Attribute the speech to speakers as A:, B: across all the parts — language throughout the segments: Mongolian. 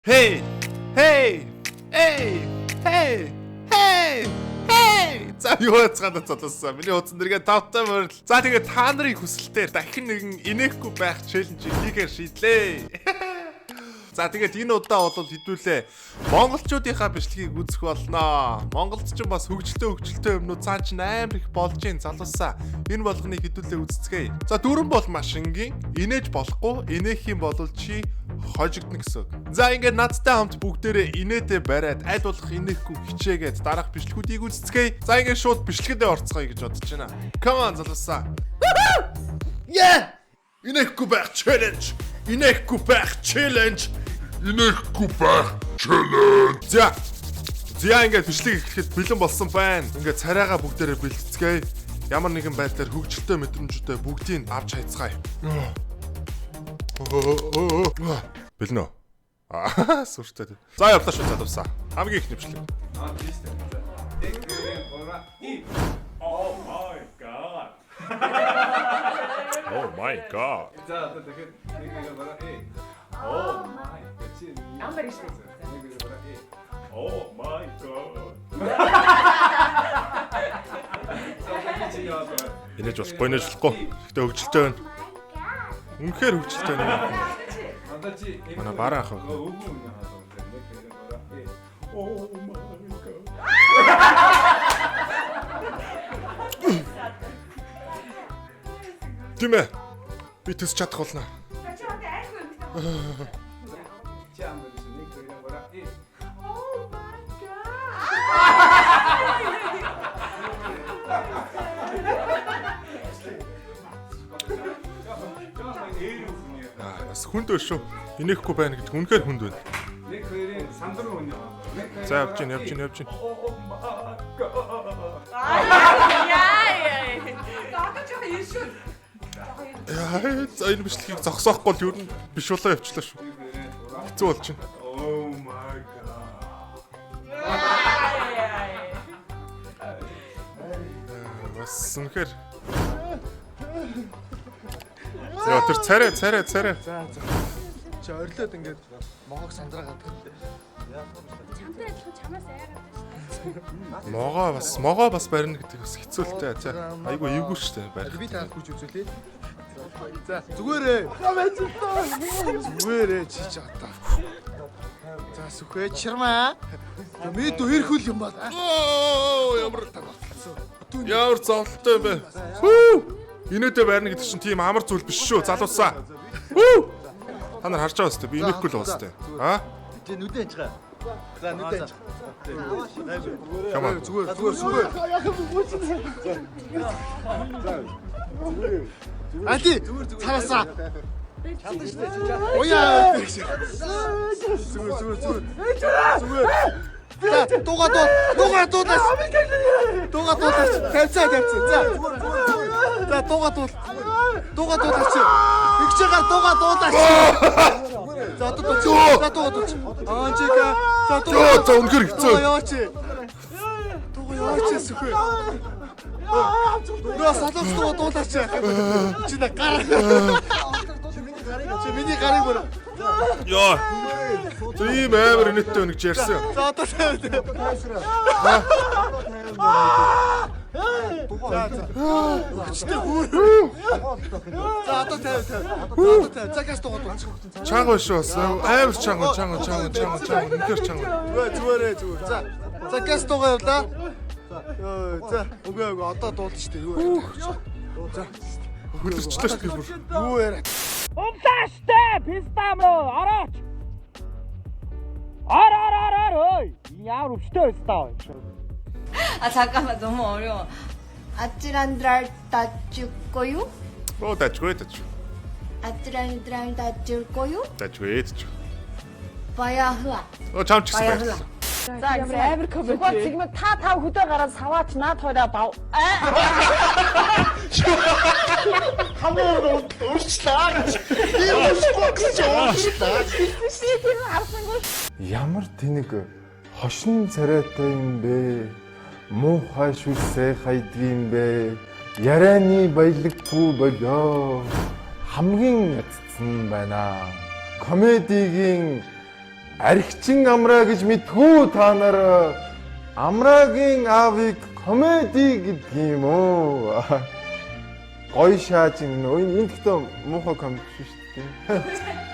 A: Hey! Hey! Hey! Hey! Hey! Hey! За юу яцгаад цолсон. Миний утсан дэргээ тавтай морил. За тэгээ та нарын хүсэлтээр дахин нэгэн инехгүй байх челленжийг хийхээр шийдлээ. За тэгээд энэ удаа бол хэдүүлээ монголчуудынхаа бичлэгийг үзэх болноо. Монголд ч бас хөгжилтэй юмнууд цаан ч амар их болж ийн залуусаа. Энэ болгоныг хэдүүлээ үзцгээе. За дөрөн бол машингийн инээж болохгүй, инех юм бол чи хожигдно гэсэн. За ингээд надтай хамт бүгдээрээ инээдээ бариад аль болох инехгүй хичээгээд дараах бичлэгүүдийг үзцгээе. За ингээд шууд бичлэгэдээ орцгоё гэж бодож байна. Come on залуусаа. Yeah! Инехгүй байх челленж. Инехгүй байх челленж.
B: Инехгүй байх челленж.
A: За ингээд бичлэг эхлэхэд бэлэн болсон байна. Ингээд царайгаа бүгдээрээ бэлтгэцгээе. Ямар нэгэн байдлаар хөгжилтэй мэдрэмжтэй бүгдийг авч хайцгаая. Бэлэн үү? Сүртэй. За явлаа шүү залуусаа. Хамгийн их нэвшлэг.
C: Oh my god.
A: Oh my god.
C: За одоо дахиад нэг бараа Oh my.
D: Амар их шүү.
C: Oh my god.
A: Инээж болохгүй, инээж болохгүй. Гэтэ хөгжилтэй байна. Үнэхээр хөгжилтэй байна.
C: Одоо чи
A: Манай бараа ах.
C: Oh my god.
A: Тимэ. Би төс чадах болно.
D: Чи одоо айхгүй юм.
C: Чи амар шүү. Нэг хоёрын бараа.
D: Oh my god.
A: Бас хүнд шүү. Инехгүй байна гэж үнэхээр хүнд байна.
C: Нэг хоёрын сандар руу өнөө.
A: За явж гин.
C: Oh my god.
D: Яа. Одоо ч яа шүү.
A: Яа, за энэ бичлэгийг зогсоохгүй л юу н биш болоо явчлаа шүү. Хэцүү болж байна.
C: Oh my god.
A: Бас үнэхээр. За тэр царай.
E: За. Чи орилоод ингээд могоог сандраа гадаг.
D: Чамтай адилхан чамаас айгаад шүү.
A: Могоо бас барина гэдэг бас хэцүүлтэй. За айгу эвгүй штэ барих.
E: Би таах хүч үзүүлээ. За зүгээрээ. Зүгээрээ чи чата. За сүхээ чирмаа. Мэд өрхөл юм байна.
A: Ямар зовлонтой юм бэ? Хүү! Инээдээ барина гэдэг чинь тийм амар зүйл биш шүү. Залуусаа. Хүү! Та нар харж байгаа өстэй. Би инехгүй л уустай. Аа?
E: Чи нүдэн чгаа. За нүдэн чгаа.
A: Come on.
E: Зүгээр. Ати цаасаа. Чадна штэ чи чаа. Ояа. Зүгээр. За дугаа дуудаас. Тавьцаа. За дугаа дуудаас. Игч байгаа дугаа дуудаас. За дуудаач. Анчика.
A: За үнэхээр хэцүү.
E: Дугаа яач сүхээ. Нөө салууцгаа дуудаач. Чи на гар. Чи миний гарыг бүр.
A: Яа. Тийм амар инээдтэй өнөж ярьсан.
E: За одоо тавь. За одоо тавь. За газ дугаа.
A: Чанга биш бас амар чанга. Үнэхээр чанга.
E: Зүгээрээ. За газ дугаа явлаа. За үгүй одоо дуулж штэ юу. За
A: Хөлөрчлөө шүү дээ бүр.
E: юу яриа.
F: Умтааштай пистамро орооч. Ой. Ямар өвчтэй өстой.
G: 아 잠깐만 너무 어려워. 아찔한드랄 다줄 거요?
A: Дажгүй.
G: 아찔한드랄 다줄 거요?
A: Дажгүй.
G: 바야흐아.
A: Чам ч гэсэн
G: 바야흐아.
F: За амар коммент. Зүгээр та хөдөө гараад саваач наад хоёроо бав.
H: Ямар тэнэг хошин царайтай юм бэ? Муухай шүлсээ хайдгийм бэ? Ярианы баялаггүй болоо. Хамгийн эцсэн байна. Комедигийн архичин амраа гэж мэдгүй та нар амраагийн аавыг комеди гэдэг юм уу? Гой шааж энэ гэхдээ муухай комеди шүү дээ.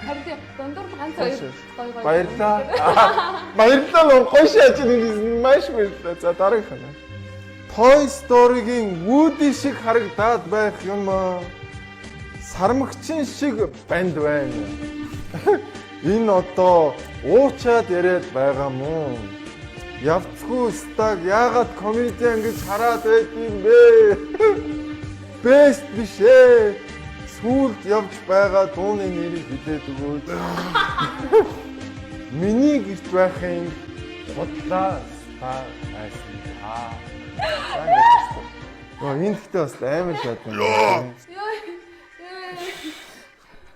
F: Харин дундуур ганц хоёр гоё.
H: Баярлаа. Баярлалаа гой шааж ингэ маш баярлалаа. За дараагийнх нь. Toy Story-гийн Woody шиг харагдаад байх юм. Сармагчин шиг банд байна. Энэ одоо уучаад яриад байгаа мó. Явцгүй стаг яагаад комедиан гэж хараад байдгийг бэ? Бест биш ээ. Сүүлд явж байгаа дууны нэрийг хэлээд өгөөд. Миний гэрт байхын бодлоо стаг байсан. Энэ ихтэй бас амар шатна.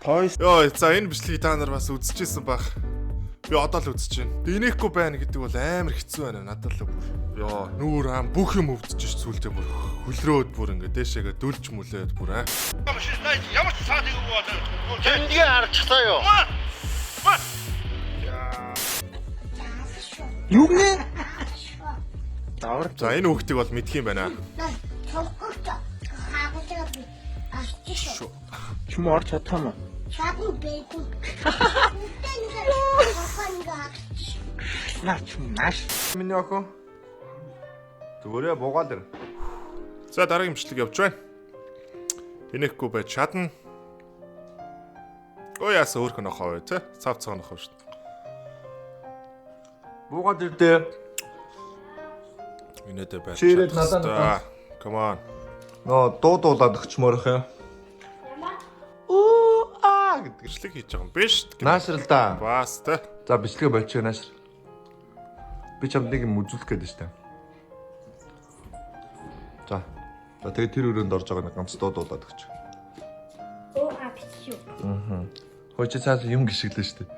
A: Йоо, за энэ бичлэгийг та нар бас үзчихсэн баг. Би одоо л үзэж байна. Инехгүй байна гэдэг бол амар хэцүү байна надад л бүр. Йоо, нүүр ам бүх юм өвдөж сүултээ бүр хөлрөөд бүр ингэ дээшээгээ дүлж мүлээд бүр аа.
B: Ямар ч цаадыг өгөө.
E: Тэнdiгээ харчихлаа юу? Юу нэ?
A: За энэ хүүхдийг бол мэдх юм байна.
E: Чүм орч чадхаа мó?
A: Миний охин. Зүгээрээ буугаал ир. За дараагийн бичлэг явж байна. Инехгүй байж чадна. Ой яасан өөрхөн охоо бай тэ. Цав цаан охоо шүү дээ. Буугаад ирдээ. Инээдэ байж.
E: Чирээд надад.
A: Come on.
E: Нөө дуудуулаад өгчмөөрөх юм.
A: Гэдэг бичлэг хийж байгаа юм биш.
E: Наашрал да.
A: Бас тэ.
E: За бичлэгээ болчих наашр. Би чамд нэг юм үзүүлэх гээд штэ. За. За тэгээ тэр өрөөнд орж байгаа нэг ганц дуудуулаад өгч.
G: бичиж юу?
E: Аа. Хойч цаас юм гიშгэлээ штэ.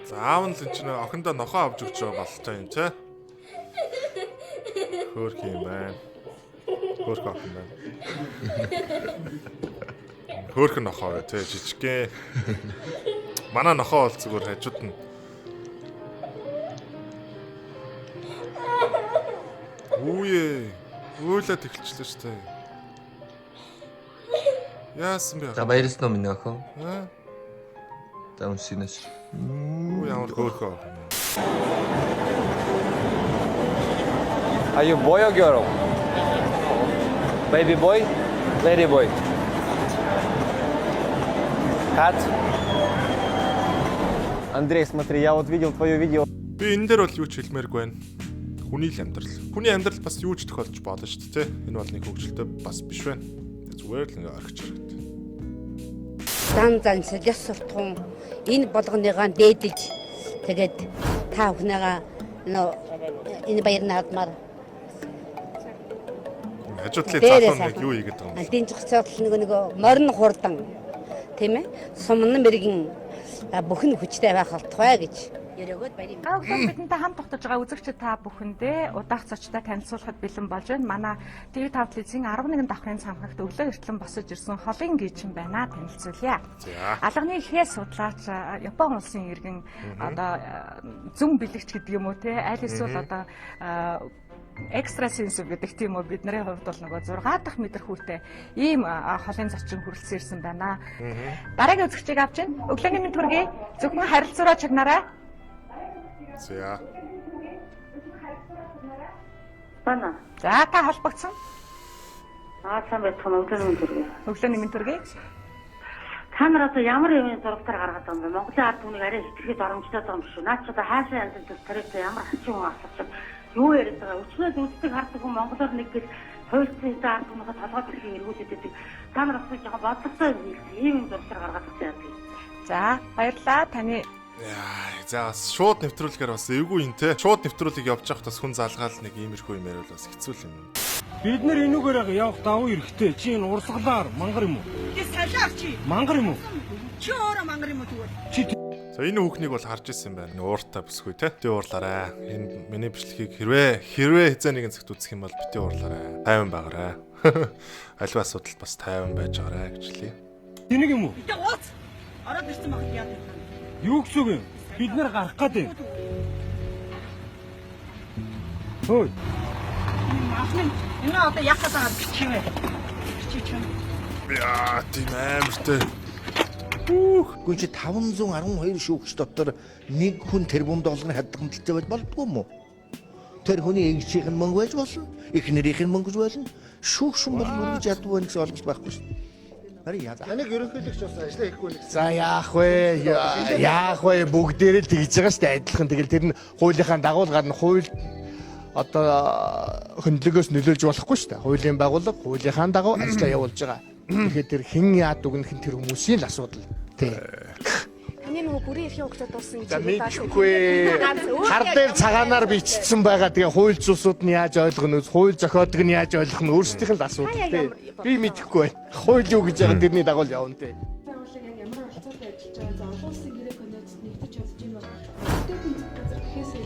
A: Заавал л чинь охиндоо нохоо авч өгч байгаа болтой юм те. Хөөх юм байна. Хөөх охин байна. Хөөх нохоо те жижигхэн. Манай нохоо бол зүгээр хажууд нь. Үе. Үйлээд эхэлчихлээ шүү дээ. Яасан бэ?
E: За баярлсан уу миний охин?
A: Аа.
E: За үнсинэс.
A: Ямар хөөхөө.
I: Are you boy or girl? Baby boy? Lady boy? Cut. Андрей, смотри, я вот видел твое видео.
A: Би энэ дээр бол юу ч хэлмээргүй байна. Хүний л амьдрал. Хүний амьдрал бас юу ч тохиолдож болно шүү дээ, тэ. Энэ бол нэг хөвгөлтэй бас биш байна. Зүгээр л ингээ орхиж хэрэгтэй.
J: Зан солиос суртахуун энэ болгоныгаа дээдэж тэгээд та бүхнээгаа энэ баяр наадмаар
A: хажуудлын залуу нэг юу хийгээд байгаа юм.
J: Антин зохицол нэг морин хурдан тийм ээ сумны мэрэгэн бүхэн хүчтэй байх болтугай гэж өрөөгөөд баяр юм.
D: Өнөөдөр бидэнтэй хамт тогтож байгаа үзэгчид та бүхэндээ удаах зочтой танилцуулахад бэлэн болж байна. Манай TV5 телевизийн 11 давхрын цамхагт өглөө эртлэн босож ирсэн холын гийчин байна. Танилцуулъя. Алганы ихээ судлаач Япон улсын иргэн одоо зүм бэлэгч гэдэг юм уу те аль эсвэл одоо экстрасенсив гэдэг тийм үү бидний хувьд бол нөгөө 6 дахь метр хүртэй ийм холын зочин хүрэлцэн ирсэн байна. Дараагийн үзэгчийг авч байна. Өглөөний мэнд хүргэе. Зөвхөн харилцаараа чагнараа.
A: За.
D: Бана. За та холбогдсон.
K: Сайн байцгаана өглөөний мэнд хүргэе.
D: Өглөөний мэнд хүргэе.
K: Та нар одоо ямар юм зурагтаар гаргаад байгаа юм бэ? Монголын ард түмнийг арай хэтэрхий боломжтой байгаа юм шүү. Наад чи одоо хаашаа янзын төс тариатай ямар хачин хүн асууж юу яриад байгаа. Өчнөөс үздэг хардаг хүн монголоор нэг гэж хуульцсан ард түмнийхээ толгойд ирэхийг эргүүлээд байдаг. Та нар бас жоохон бодлоготой ийм зурагтаар гаргаад байгаа юм.
D: За баярлалаа. Таны
A: За бас шууд нэвтрүүлгээр бас эвгүй юм те. Шууд нэвтрүүлгийг явж явах бас хүн залгаал нэг иймэрхүү юм яриул бас хэцүү юм.
L: Бид нар энүүгээр явах давуу эрэхтэй. Чи энэ урсгалаар мангар юм уу?
F: Би салиар чи.
L: Мангар юм уу?
F: Чи өөрөө мангар юм уу тэгвэл?
A: За энэ хүүхнийг бол харж ирсэн байна. Ууртай бүсгүй те. Бити уурлаарай. Энэ миний бичлэгийг хэрвээ хэзээ нэгэн цагт үзэх юм бол бити уурлаарай. Тайван байгаарай. Аливаа асуудалд бас тайван байж байгаарай гэж хэлье.
L: Тэнэг юм уу?
F: Тэ ууц. Ороод ирсэн багт яа гэх юм.
L: Юу гэсэн үг юм? Бид нэр гарах гэдэг. Хөөе.
F: Махны энэ одоо яг хатаа бичивэ. Бичиж юм.
A: Яа, тийм амартай.
M: Гүн чи 512 шүүгч дотор нэг хүн тэрбум долларын хадгаламжтай байж болдгоо юм уу? Тэр хүний эгчийнх нь мөнгө байж болно. Эхнэрийнх нь мөнгө болно. Шүүгшин бол үргэлж ядуу байх гэсэн ойлголт байхгүй шүү. Харин яа.
E: Таныг ерөнхийлөгч бас ажиллаа хийхгүй нэг.
N: За яах вэ? Бүгдээрээ л тэгж байгаа шүү дээ адилхан. Тэгэл тэр нь хуулийнхаа дагуулгаар нь хууль одоо хөндлөгөөс нөлөөлж болохгүй шүү дээ. Хуулийн байгууллага хуулийнхаа дагуу ажиллаа явуулж байгаа. Тэгэхээр тэр хэн яад өгнөх нь тэр хүмүүсийн л асуудал. Тий.
J: Таны нөгөө бүрийн эрхийн хөгжөд дурсан
N: За мэдхгүй. Хар дээр цагаанаар бичсэн байгаа. Тэгээ хууль зүйсүүд нь яаж ойлгоно вэ? Хууль зохиодог нь яаж ойлгох нь өөрсдийнх нь л асуудал тий. Би мэдэхгүй байна. Хууль юу гэж байгаа тэрний дагуу явна тий.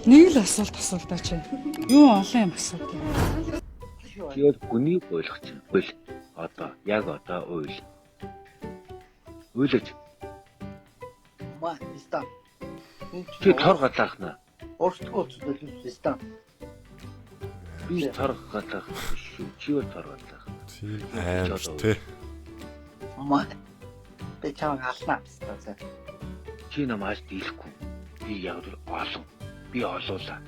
F: Нэг л асуултаа чи. Юу олон юм асуудал.
O: Тэгэл гүнийг ойлгох чинь бол одоо яг одоо уйл. Уйлж.
E: Ма, стам.
O: Чи тор галаахна.
E: Орчтгоо зүйл стам.
O: Би тор галаах шүү. Чи юу тор галаах?
A: Тийм амартай.
E: Ма. Би чам алнаа гэсэн.
O: Чи намайг дийлэхгүй. Би яг л олон. Би олуулаа.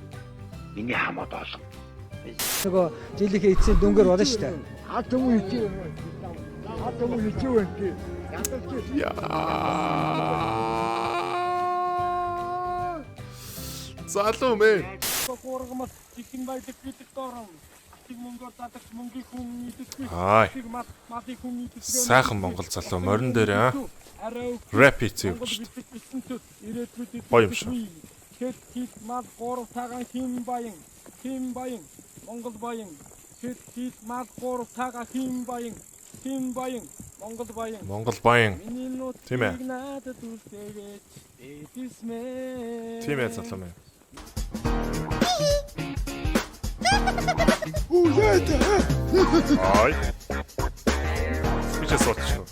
O: Миний хамаад олон.
L: Нөгөө жилийнхээ эцсийн дүнгээр болно шүү дээ.
N: Хатам үгүй. Хатам үгүй.
A: Залуу мэн.
L: Хургамас чихэн байдаг гэдэг дором. Мөнгөөр татах мөнгөний хүн идэх. Матик хүн идэх.
A: Сайхан Монгол залуу морин дээр аа. Рэп хийх юм шүү дээ. Гоё юм шүү.
L: Хит мал 3 цагаан хим баян. Монгол баян. Хит мал 3 цагаан хим баян. Монгол баян. Тийм ээ. Тийм ээ залуу мэн. Ай. Сейчас отчего.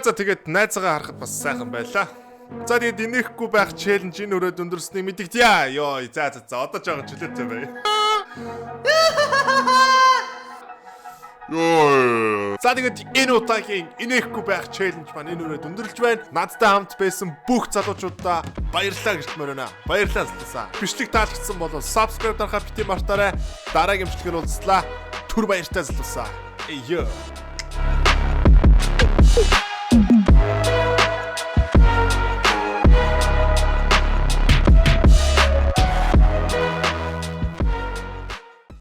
L: За тэгээд найзгаа харахад бас сайхан байлаа. За тэгээд инехгүй байх челленж энэ өрөөд өндөрснийг мэдэгдъя. Йоо, за одоо жоохон чөлөөтэй бай. Йоо. За тэгээд энэ удаагийн инехгүй байх челленж маань энэ өрөөд өндөрлж байна. Надтай хамт байсан бүх залуучуудаа баярлалаа гэж хэлмээр байна. Баярлалаа залуусаа. Бичлэг таалагдсан бол subscribe дарахаа бити мартаарай. Дараагийн бичлэгээр уулзлаа. Түр баяртай залуусаа. Йоо.